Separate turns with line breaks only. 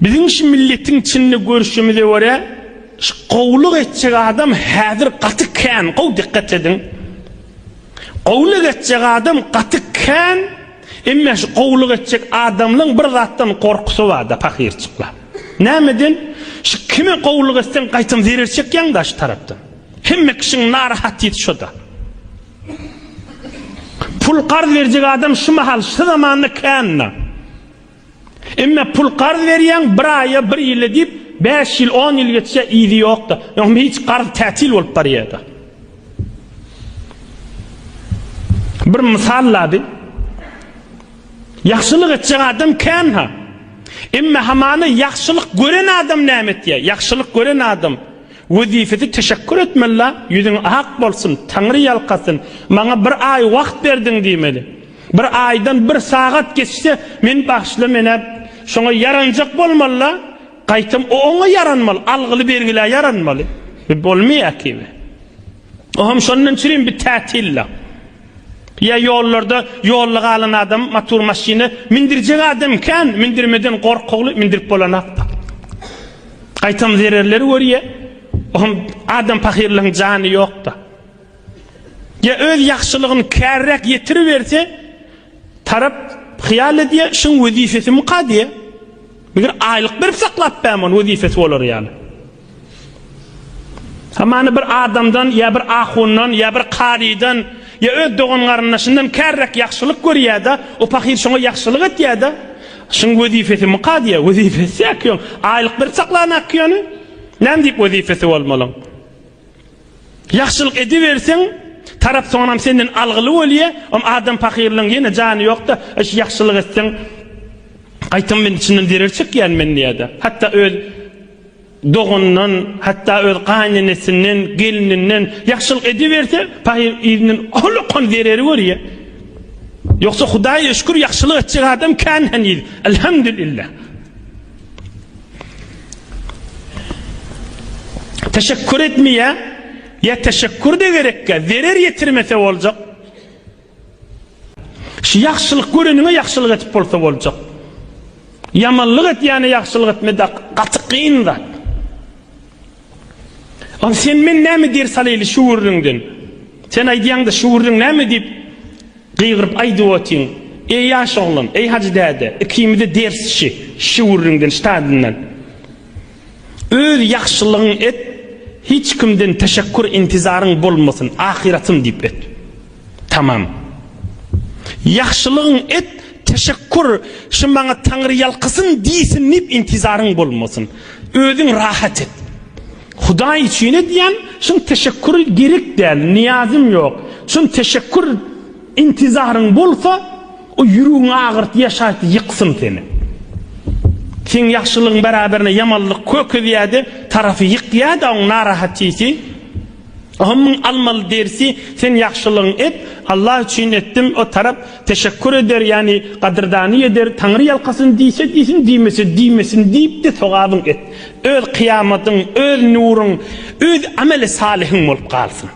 Bizim şu milletin içinde görüşümüze göre qowluk etjek adam häzir gaty kän. Qow dikkat edin. Qowluk etjek adam gaty kän. Emma şu qowluk etjek adamlyň bir zatdan korkusy bar da pakirçikler. Nämedin? Şu kimi qowluk etsen gaýtym zererçek ýa-da şu tarapdan. Hemme kişiň narahat ýeti şoda. Pul qarz berjek adam şu mahal şu zamanda känna. Emma pul qarz berýän bir aýa 1 ýyl diýip 5 ýyl 10 ýyl geçse ýygy ýokda. Ýa-ni hiç qarz tätil bolup barýardy. Bir misalady. Yaxşylyk etjek adam kän ha. Emma hamany yaxşylyk gören adam näme etýär? Yaxşylyk gören adam wezifeti teşekkür etmeli, yüzün ak bolsun, Tanrı yalqasın, maňa bir ay wagt berdiň diýmeli. Bir aydan bir sagat geçse men bagşla mene şoňa yaranjak bolmaly, gaýtym oňa yaranmaly, algyly bergiler yaranmaly. Bolmaýar ki. Oham şondan çyryň bir tätille. Ya yollarda yollyk alan adam motor maşyny mindirjek adam kän, mindirmeden gorkugly mindirip bolanakda. Gaýtym zererleri görýär. Adam pakirliğin canı yoktu. Ya öz yaxşılığını kärrek yetiriverse tarap hiyal ediyor, şun vazifesi mukadiye. Bir aylık bir saklap bämon vazifesi olur yani. Hamany bir adamdan ya bir ahundan ya bir qaridan ya öz doganlaryna şundan kärrek yaxşylyk görýär da o pakir şoňa yaxşylyk etýär da şun vazifesi mukadiye, vazifesi akýan aylyk bir saklanak ýöny. Näme diýip wezifesi bolmalyň? Yaxşylyk ediberseň, tarap soňam senden algyly bolýar, adam pakirliň ýene jany ýokda, eş yaxşylyk etseň, gaýtym men içinden dererçek ýan men diýdi. Hatta öz dogundan, hatta öz gaýnynesinden, gelininden yaxşylyk ediberse, pakir ýerinin olukon dereri görýär. Ýoksa Hudaýa şükür yaxşylyk etjek adam kän hanyl. Elhamdülillah. Teşekkür etmeye ya teşekkür de gerekke zerer yetirmese olacak. Şu yaxşılık görenine yaxşılık etip bolsa olacak. Yamanlık et yani yaxşılık etmede katı kıyın da. Ama sen men näme der salaylı şu urründen? Sen aydiyan da şu urrün näme deyip kıygırıp aydı otin. Ey yaş oğlan, ey hacı dede, ikimide ders şu urründen, stadından. Öz yaxşılığın et, hiç kimden teşekkür intizarın bolmasın, ahiratım deyip et. Tamam. Yaxşılığın et, teşekkür, şu bana Tanrı yalqısın diýsin deyip intizarın bolmasın. Özün rahat et. Hudaý üçin diýen, şun teşekkür gerek däl, niyazım yok. Şun teşekkür intizarın bolsa, o ýürüň agyrt ýaşaýdy ýyksyn seni. Sen yaxşılığın beraberine yamanlık köküdiyadi, tarafı yıkıyadi, onun narahatçisi. Onun almalı dersi, sen yaxşılığın et, Allah için ettim, o taraf teşekkür eder, yani kadırdani eder, Tanrı yalqasın deyse deysin, deymesin deyip de sogabın et. Öz kıyamatın, öz nurun, öz ameli salihin olup kalsın.